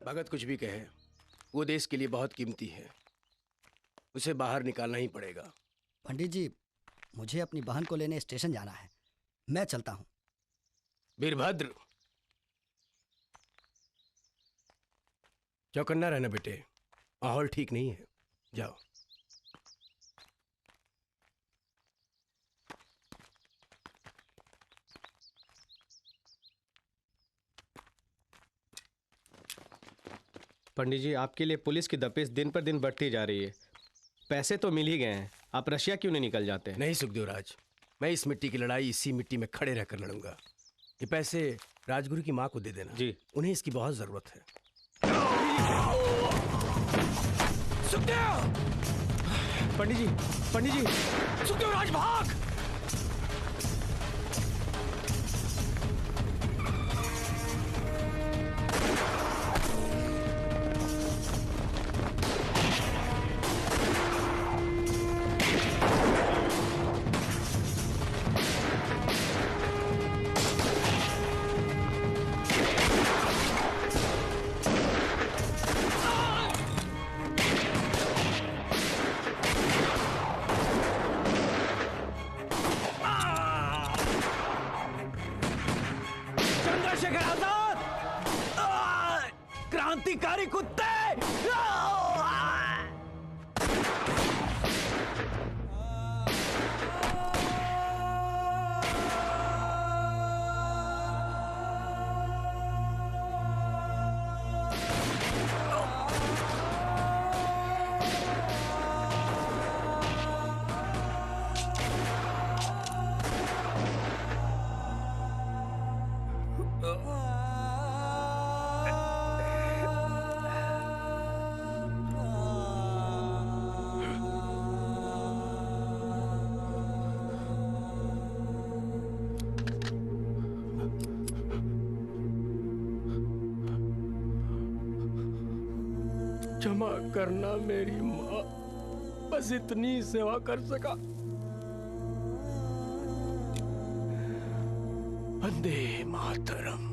भगत कुछ भी कहे, वो देश के लिए बहुत कीमती है, उसे बाहर निकालना ही पड़ेगा। पंडित जी, मुझे अपनी बहन को लेने स्टेशन जाना है, मैं चलता हूँ। वीरभद्र, चौकन्ना रहना बेटे, माहौल ठीक नहीं है, जाओ। पंडित जी, आपके लिए पुलिस की दबिश दिन पर दिन बढ़ती जा रही है। पैसे तो मिल ही गए हैं, आप रशिया क्यों नहीं निकल जाते? नहीं सुखदेवराज, मैं इस मिट्टी की लड़ाई इसी मिट्टी में खड़े रहकर लड़ूंगा। ये पैसे राजगुरु की माँ को दे देना जी। उन्हें इसकी बहुत जरूरत है। सुखदेव! पंडित जी, पंडित जी! सुखदेवराज भाग! क्रांतिकारी कुत्ते! क्षमा करना मेरी माँ, बस इतनी सेवा कर सका। वंदे मातरम।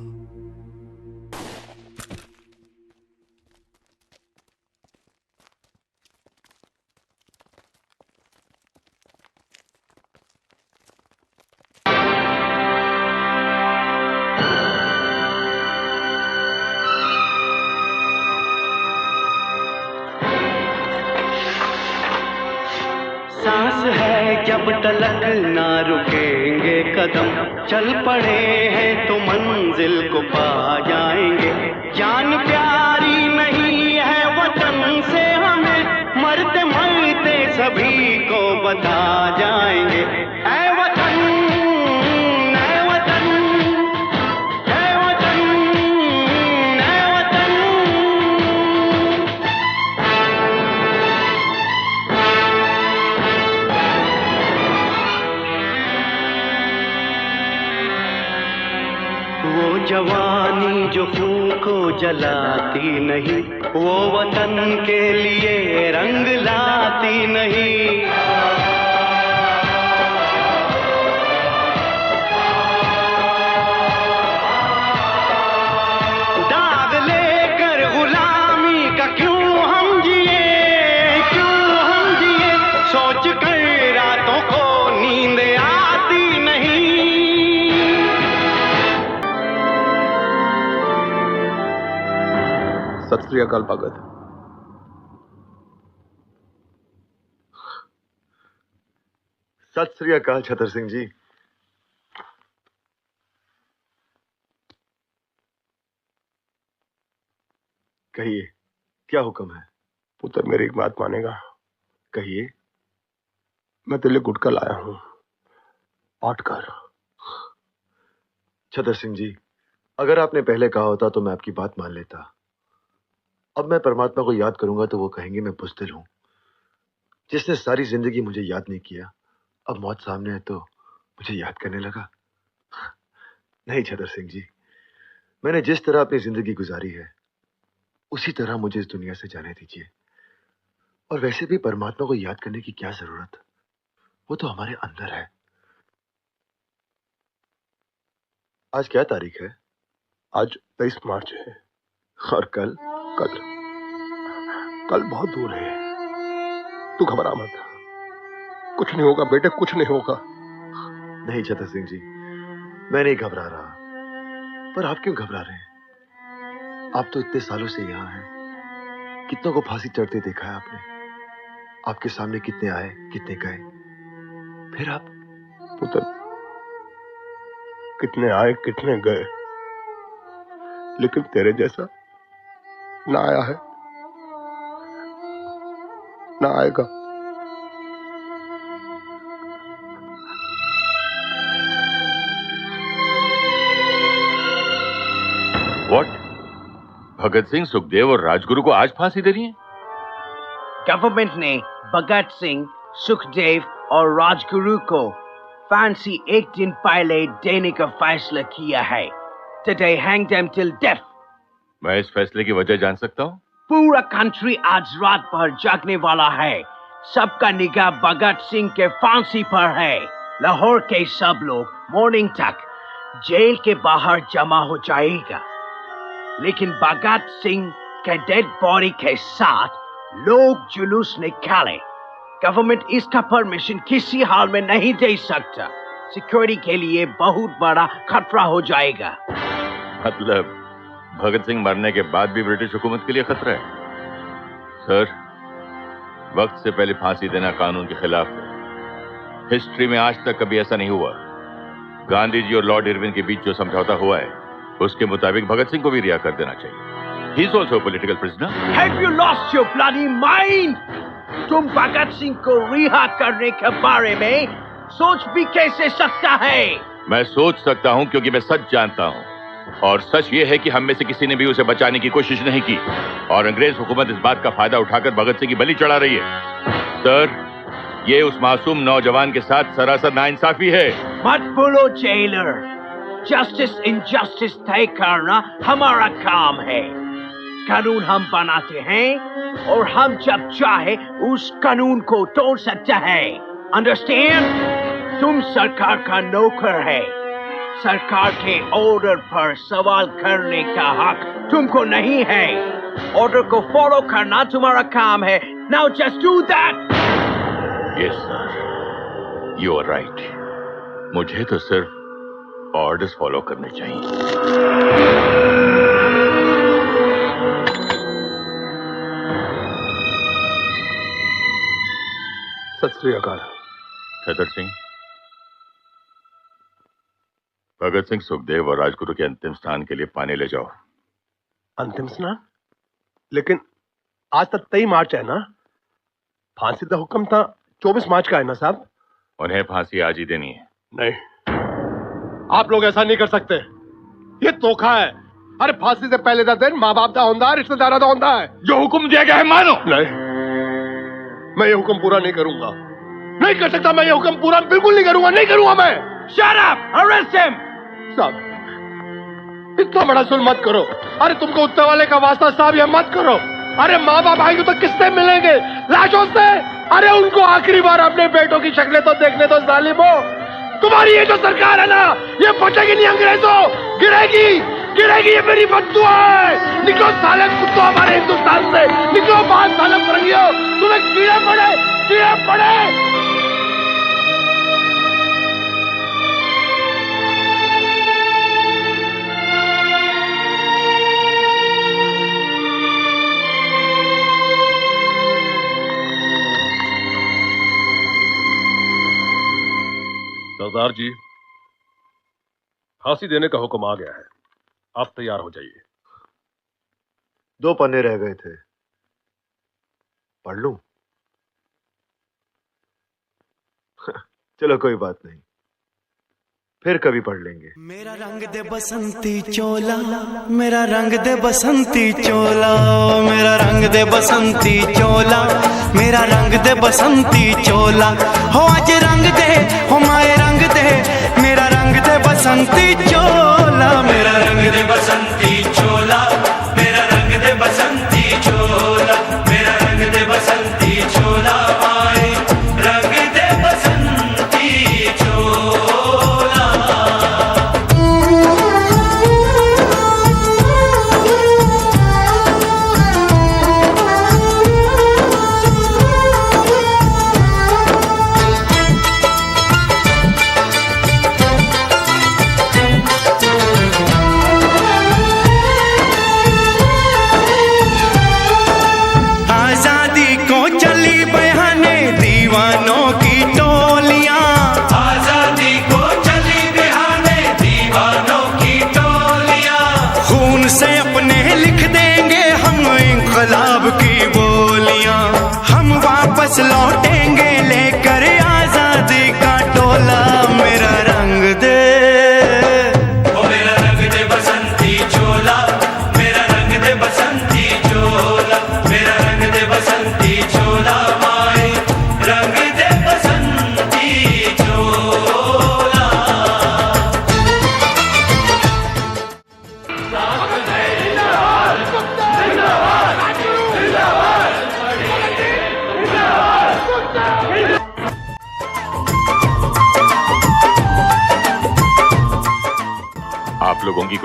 जब तलक ना रुकेंगे कदम, चल पड़े हैं तो मंजिल को पा जाएंगे। जान प्यारी नहीं है वतन से हमें, मरते मरते सभी को बता जाएंगे। ऐ वतन, ऐ वतन, ऐ वतन, ऐ वतन। जवानी जो खून को जलाती नहीं, वो वतन के लिए रंग लाती नहीं। दाग लेकर गुलामी का क्यों हम जिए, क्यों हम जिए, सोच कर रातों को नींद आती नहीं। सत श्री अकाल भगत। सत श्री अकाल छतर सिंह जी। कहिए, क्या हुक्म है? पुत्र मेरी एक बात मानेगा? कहिए। मैं तेरे लिए गुटखा लाया हूं, पाठ कर। छतर सिंह जी, अगर आपने पहले कहा होता तो मैं आपकी बात मान लेता। अब मैं परमात्मा को याद करूंगा तो वो कहेंगे मैं बुज़दिल हूं। जिसने सारी जिंदगी मुझे याद नहीं किया, अब मौत सामने है तो मुझे याद करने लगा। नहीं छतर सिंह जी, मैंने जिस तरह अपनी जिंदगी गुजारी है उसी तरह मुझे इस दुनिया से जाने दीजिए। और वैसे भी परमात्मा को याद करने की क्या जरूरत, वो तो हमारे अंदर है। आज क्या तारीख है? आज 23 मार्च है। और कल? कल कल बहुत दूर है। तू घबरा मत, कुछ नहीं होगा बेटे, कुछ नहीं होगा। नहीं छतर सिंह जी, मैं नहीं घबरा रहा। पर आप क्यों घबरा रहे हैं? आप तो इतने सालों से यहाँ हैं, कितनों को फांसी चढ़ते देखा है आपने। आपके सामने कितने आए, कितने गए, फिर आप। पुत्र, कितने आए कितने गए, लेकिन तेरे जैसा ना आया है ना आएगा। व्हाट? भगत सिंह, सुखदेव और राजगुरु को आज फांसी देनी है? गवर्नमेंट ने भगत सिंह, सुखदेव और राजगुरु को फांसी एक दिन पहले देने का फैसला किया है। Today hang them till death. मैं इस फैसले की वजह जान सकता हूँ? पूरा कंट्री आज रात भर जागने वाला है। सबका निगाह भगत सिंह के फांसी पर है। लाहौर के सब लोग मॉर्निंग तक जेल के बाहर जमा हो जाएगा, लेकिन भगत सिंह के डेड बॉडी के साथ लोग जुलूस निकाले। गवर्नमेंट इसका परमिशन किसी हाल में नहीं दे सकता। सिक्योरिटी के लिए बहुत बड़ा खतरा हो जाएगा। मतलब भगत सिंह मरने के बाद भी ब्रिटिश हुकूमत के लिए खतरा है? सर, वक्त से पहले फांसी देना कानून के खिलाफ है। हिस्ट्री में आज तक कभी ऐसा नहीं हुआ। गांधी जी और लॉर्ड इरविन के बीच जो समझौता हुआ है, उसके मुताबिक भगत सिंह को भी रिहा कर देना चाहिए। He is also a political prisoner. Have you lost your bloody mind? तुम भगत सिंह को रिहा करने के बारे में सोच भी कैसे सकता है? मैं सोच सकता हूं क्योंकि मैं सच जानता हूं, और सच ये है कि हम में से किसी ने भी उसे बचाने की कोशिश नहीं की, और अंग्रेज हुकूमत इस बात का फायदा उठाकर भगत सिंह की बलि चढ़ा रही है। सर, ये उस मासूम नौजवान के साथ सरासर नाइंसाफी है। मत बोलो जेलर, जस्टिस इनजस्टिस तय करना हमारा काम है। कानून हम बनाते हैं और हम जब चाहे उस कानून को तोड़ सकते हैं। अंडरस्टैंड? तुम सरकार का नौकर है। सरकार के ऑर्डर पर सवाल करने का हक तुमको नहीं है। ऑर्डर को फॉलो करना तुम्हारा काम है। Now just do that. Yes sir, you are right. मुझे तो सिर्फ ऑर्डर्स फॉलो करने चाहिए। सत श्री अकाल। छतर सिंह, भगत सिंह, सुखदेव और राजगुरु के अंतिम स्नान के लिए पानी ले जाओ। अंतिम स्नान? लेकिन आज तक 23 मार्च है ना? फांसी का हुक्म था 24 मार्च का है ना साहब? उन्हें फांसी आज ही देनी है। नहीं, आप लोग ऐसा नहीं कर सकते। ये धोखा है। अरे फांसी से पहले का दिन माँ बाप का होता है, रिश्तेदार का होता है। जो हुक्म दिया गया है मानो। नहीं, मैं ये हुक्म पूरा नहीं करूंगा। नहीं कर सकता मैं ये हुक्म पूरा, बिल्कुल नहीं करूंगा, नहीं करूंगा मैं। Shut up! Arrest him! साहब, इतना बड़ा जुल्म मत करो। अरे तुमको उत्तर वाले का वास्ता साहब, ये मत करो। अरे माँ बाप आएंगे तो किससे मिलेंगे? लाशों से। अरे उनको आखिरी बार अपने बेटों की शक्लें तो देखने दो जालिमो। तुम्हारी ये जो सरकार है ना, ये फटेगी नहीं अंग्रेजों, गिरेगी, गिरेगी। ये मेरी बद्दुआ है। निकलो साले कुत्तों हमारे हिंदुस्तान से, निकलो बाहर साले फरंगियों। तुम्हें कीड़े पड़े, कीड़े पड़े। सरदार जी, फांसी देने का हुक्म आ गया है, आप तैयार हो जाइए। 2 पन्ने रह गए थे, पढ़ लूं? चलो कोई बात नहीं, फिर कभी पढ़ लेंगे। मेरा रंग दे बसंती चोला, मेरा रंग दे बसंती चोला, मेरा रंग दे बसंती चोला, मेरा रंग दे बसंती चोला। हो आज रंग दे, हो माए रंग दे, मेरा रंग दे बसंती चोला, मेरा रंग दे बसंती चोला, मेरा रंग दे बसंती चोला, मेरा रंग दे बसंती चोला, माए रंग दे बसंती चोला।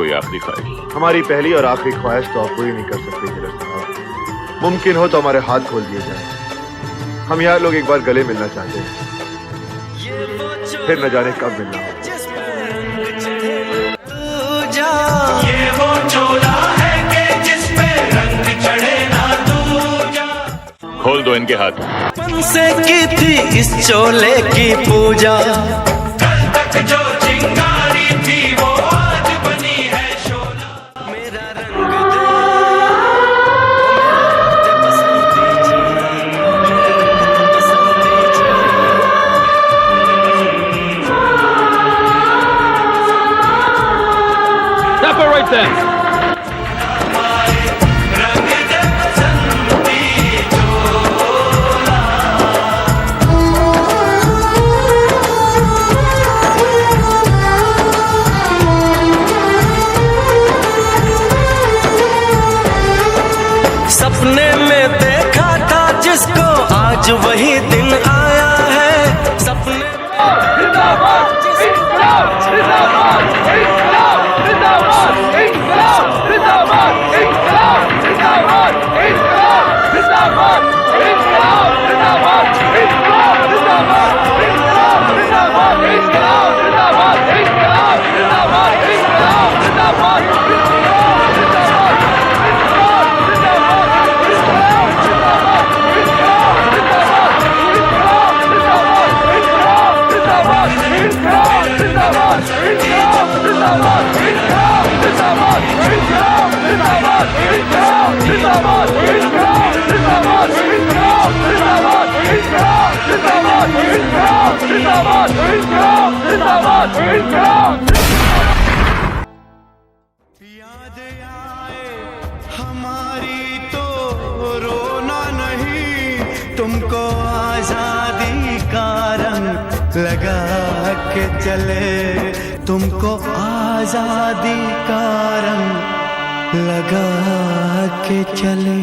कोई आखिरी ख्वाहिश? हमारी पहली और आखिरी ख्वाहिश तो आप पूरी नहीं कर सकते जेलर साहब। मुमकिन हो तो हमारे हाथ खोल दिए जाए। हम यार लोग एक बार गले मिलना चाहते हैं, फिर न जाने कब मिलना हो। ये वो चोला है कि जिस पे रंग चढ़े ना दूजा। खोल दो इनके हाथ। से की थी इस चोले की पूजा, कल तक जो चिंगारी थी वो आज बनी है शोला। मेरा रंग दे, Separate them. सपने में देखा था जिसको आज वही दिन आया है। सपने याद आए हमारी तो रोना नहीं, तुमको आजादी का रंग लगा के चले, तुमको आजादी का रंग लगा के चले।